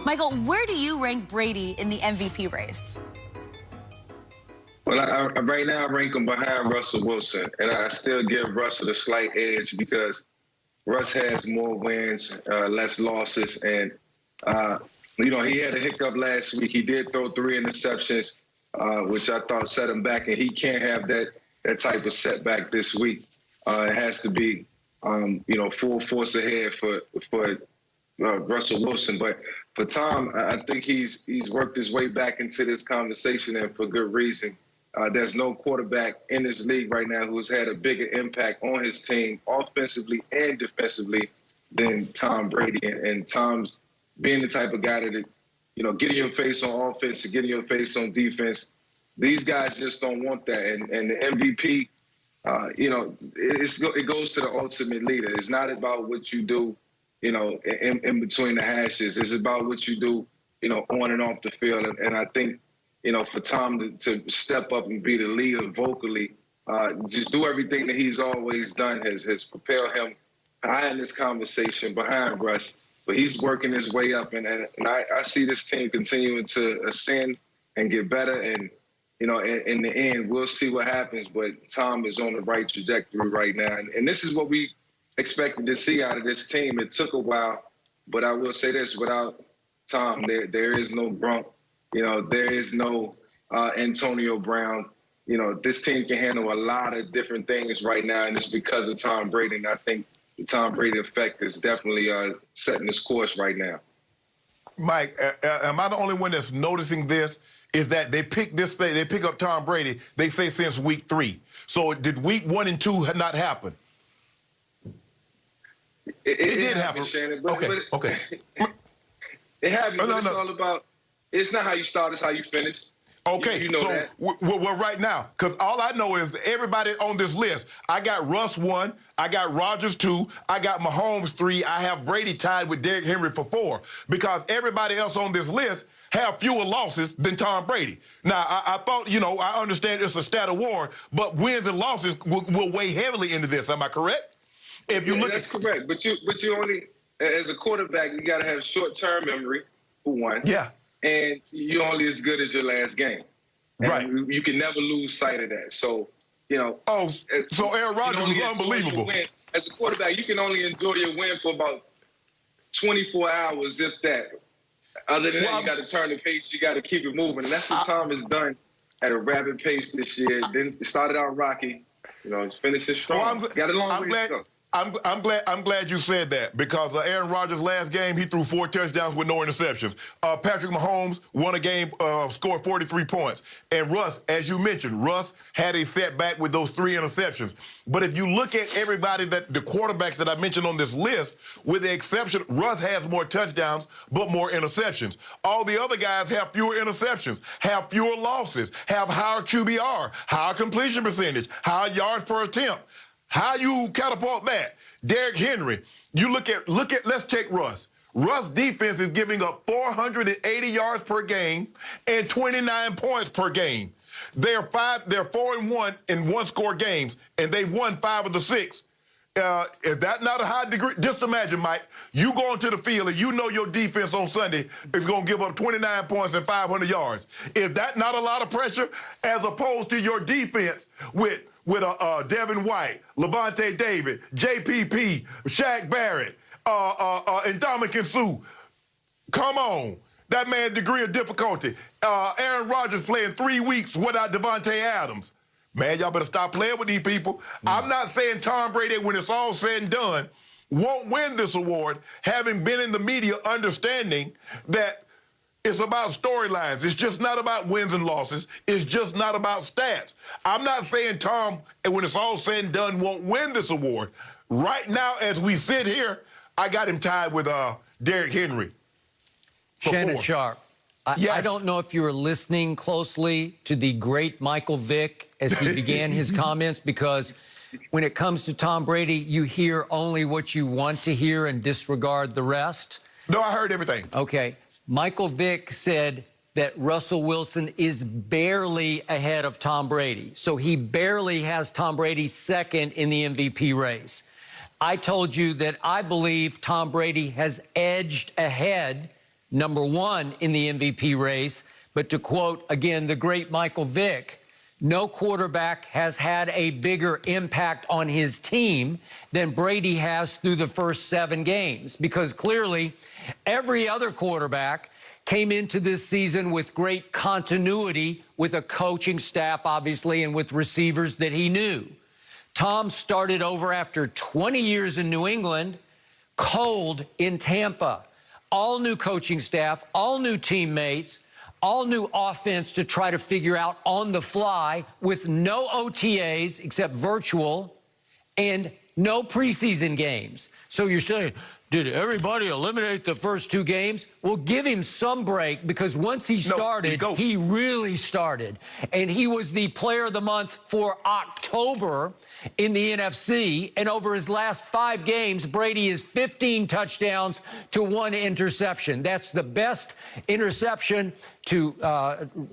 Michael, where do you rank Brady in the MVP race? Well, right now I rank him behind Russell Wilson, and I still give Russell a slight edge because Russ has more wins, less losses, and he had a hiccup last week. He did throw 3 interceptions, which I thought set him back, and he can't have that type of setback this week. It has to be, full force ahead for Russell Wilson. But for Tom, I think he's worked his way back into this conversation, and for good reason. There's no quarterback in this league right now who's had a bigger impact on his team, offensively and defensively, than Tom Brady. And Tom's being the type of guy that, getting your face on offense and getting your face on defense, these guys just don't want that. And the MVP, it goes to the ultimate leader. It's not about what you do, in between the hashes. It's about what you do, on and off the field. And I think, for Tom to step up and be the leader vocally, just do everything that he's always done has propelled him high in this conversation behind Russ. But he's working his way up, and I see this team continuing to ascend and get better. And, in the end, we'll see what happens. But Tom is on the right trajectory right now. And this is what we expected to see out of this team. It took a while, but I will say this, without Tom, there is no Gronk. There is no Antonio Brown. This team can handle a lot of different things right now, and it's because of Tom Brady. And I think the Tom Brady effect is definitely setting this course right now. Mike, am I the only one that's noticing this? Is that they pick up Tom Brady, they say since week 3. So did week 1 and 2 not happen? It did happen, Shannon. But Okay. It happened, but it's all about, it's not how you start, it's how you finish. Okay, you know so that. Well, right now, because all I know is that everybody on this list, I got Russ 1, I got Rodgers 2, I got Mahomes 3, I have Brady tied with Derrick Henry for 4, because everybody else on this list have fewer losses than Tom Brady. Now, I thought, I understand it's a stat of war, but wins and losses will weigh heavily into this. Am I correct? If you look, that's correct. But you only, as a quarterback, you got to have short-term memory, for one. Yeah. And you're only as good as your last game. And right. You can never lose sight of that. So, so Aaron Rodgers was unbelievable. As a quarterback, you can only enjoy your win for about 24 hours, if that. Other than that, you got to turn the pace. You got to keep it moving. And that's what Tom has done at a rapid pace this year. Then it started out rocky, finishing strong. Got a long way to go. I'm glad you said that, because Aaron Rodgers' last game, he threw 4 touchdowns with no interceptions. Patrick Mahomes won a game, scored 43 points. And Russ, as you mentioned, Russ had a setback with those 3 interceptions. But if you look at everybody, the quarterbacks that I mentioned on this list, with the exception, Russ has more touchdowns, but more interceptions. All the other guys have fewer interceptions, have fewer losses, have higher QBR, higher completion percentage, higher yards per attempt. How you catapult that? Derrick Henry, you look at, let's take Russ. Russ' defense is giving up 480 yards per game and 29 points per game. They're 4-1 in one-score games, and they've won 5 of the 6. Is that not a high degree? Just imagine, Mike, you go into the field and your defense on Sunday is going to give up 29 points and 500 yards. Is that not a lot of pressure, as opposed to your defense with Devin White, Levante David, JPP, Shaq Barrett, and Ndamukong Suh? Come on. That man's degree of difficulty. Aaron Rodgers playing 3 weeks without Devontae Adams. Man, y'all better stop playing with these people. I'm not saying Tom Brady, when it's all said and done, won't win this award, having been in the media, understanding that it's about storylines. It's just not about wins and losses. It's just not about stats. I'm not saying Tom, when it's all said and done, won't win this award. Right now, as we sit here, I got him tied with Derrick Henry. Shannon Sharp, I don't know if you were listening closely to the great Michael Vick as he began his comments, because when it comes to Tom Brady, you hear only what you want to hear and disregard the rest. No, I heard everything. Okay. Michael Vick said that Russell Wilson is barely ahead of Tom Brady. So he barely has Tom Brady second in the MVP race. I told you that I believe Tom Brady has edged ahead #1 in the MVP race. But to quote, again, the great Michael Vick, no quarterback has had a bigger impact on his team than Brady has through the first 7 games, because clearly every other quarterback came into this season with great continuity, with a coaching staff, obviously, and with receivers that he knew. Tom started over after 20 years in New England, cold in Tampa. All new coaching staff, all new teammates, all new offense to try to figure out on the fly, with no OTAs except virtual and no preseason games. So you're saying, did everybody eliminate the first 2 games? Well, give him some break, because once he started, he really started. And he was the player of the month for October in the NFC. And over his last 5 games, Brady is 15 touchdowns to 1 interception. That's the best interception to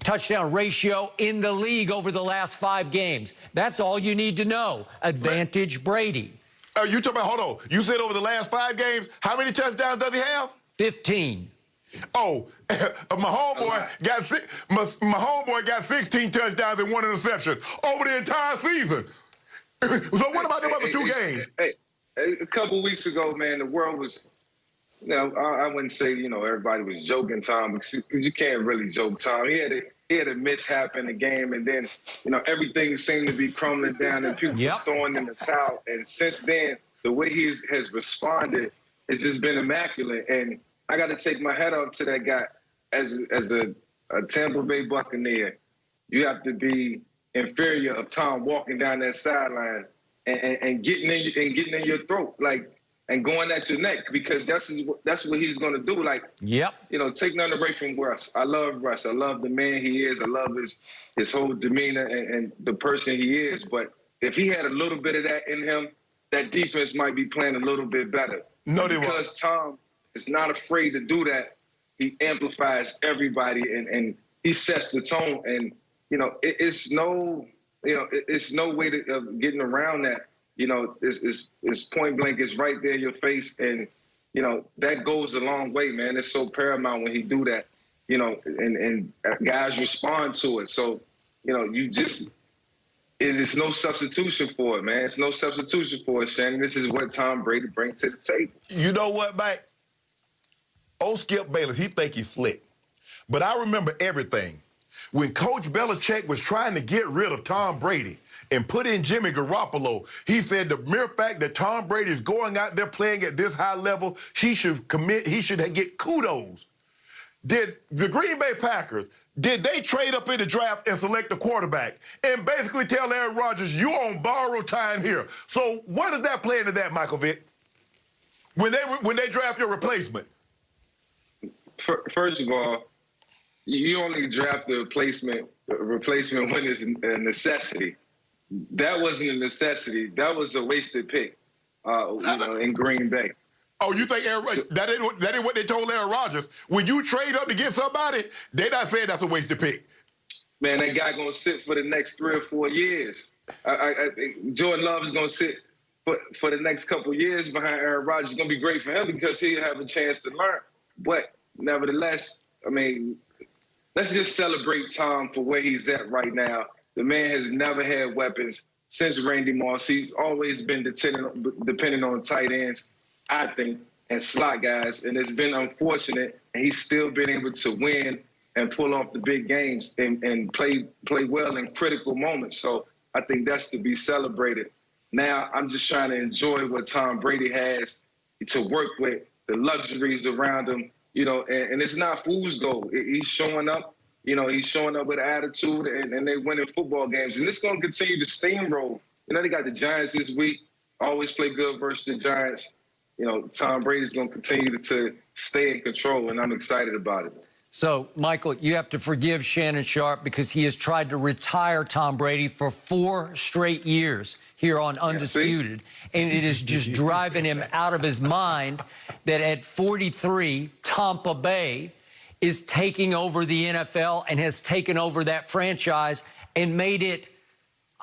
touchdown ratio in the league over the last 5 games. That's all you need to know. Advantage Brady. You talking about, hold on, you said over the last 5 games, how many touchdowns does he have? 15. Oh, my homeboy got 16 touchdowns and 1 interception over the entire season. So what about the other 2 games? A couple weeks ago, man, the world was, I wouldn't say, everybody was joking Tom, because you can't really joke Tom. He had a mishap in the game, and then, everything seemed to be crumbling down, and people were throwing in the towel. And since then, the way he has responded has just been immaculate. And I got to take my hat off to that guy. As a Tampa Bay Buccaneer, you have to be inferior of Tom walking down that sideline and getting in your throat, and going at your neck, because that's what he's going to do. Take nothing away from Russ. I love Russ. I love the man he is. I love his whole demeanor and the person he is. But if he had a little bit of that in him, that defense might be playing a little bit better. No, they won't. Because Tom is not afraid to do that. He amplifies everybody, and he sets the tone. And it's no way of getting around that. It's point blank. It's right there in your face, and that goes a long way, man. It's so paramount when he do that, and guys respond to it. So, it's no substitution for it, man. It's no substitution for it, Shannon. This is what Tom Brady brings to the table. You know what, Mike? Old Skip Bayless, he think he's slick, but I remember everything when Coach Belichick was trying to get rid of Tom Brady and put in Jimmy Garoppolo. He said the mere fact that Tom Brady is going out there playing at this high level, he should get kudos. Did the Green Bay Packers, did they trade up in the draft and select a quarterback and basically tell Aaron Rodgers, you on borrowed time here? So what does that play into that, Michael Vick, when they draft your replacement? First of all, you only draft the replacement when it's a necessity. That wasn't a necessity. That was a wasted pick, in Green Bay. Oh, you think that ain't what they told Aaron Rodgers? When you trade up to get somebody, they're not saying that's a wasted pick. Man, that guy gonna sit for the next 3 or 4 years. Jordan Love is gonna sit for the next couple of years behind Aaron Rodgers. It's gonna be great for him because he'll have a chance to learn. But nevertheless, let's just celebrate Tom for where he's at right now. The man has never had weapons since Randy Moss. He's always been dependent on tight ends, I think, and slot guys. And it's been unfortunate, and he's still been able to win and pull off the big games and play well in critical moments. So I think that's to be celebrated. Now I'm just trying to enjoy what Tom Brady has to work with, the luxuries around him, and it's not fool's gold. He's showing up. He's showing up with attitude, and they're winning football games. And it's going to continue to steamroll. They got the Giants this week. Always play good versus the Giants. Tom Brady's going to continue to stay in control, and I'm excited about it. So, Michael, you have to forgive Shannon Sharpe because he has tried to retire Tom Brady for 4 straight years here on Undisputed. And it is just driving him out of his mind that at 43, Tampa Bay is taking over the NFL and has taken over that franchise and made it,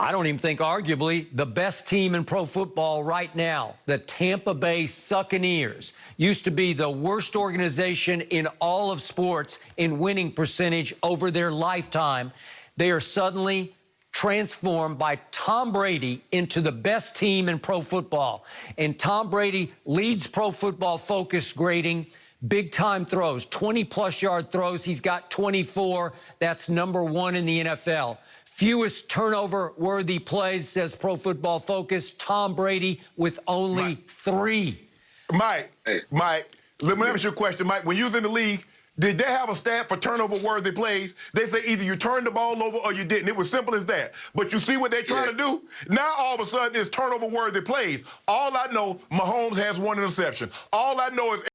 I don't even think arguably the best team in pro football right now, the Tampa Bay Buccaneers, used to be the worst organization in all of sports in winning percentage over their lifetime. They are suddenly transformed by Tom Brady into the best team in pro football. And Tom Brady leads Pro Football Focus grading. Big-time throws, 20-plus yard throws. He's got 24. That's #1 in the NFL. Fewest turnover-worthy plays, says Pro Football Focus. Tom Brady with only 3. Mike, let me ask you a question, Mike. When you was in the league, did they have a stat for turnover-worthy plays? They say either you turned the ball over or you didn't. It was simple as that. But you see what they're trying to do? Now, all of a sudden, it's turnover-worthy plays. All I know, Mahomes has 1 interception. All I know is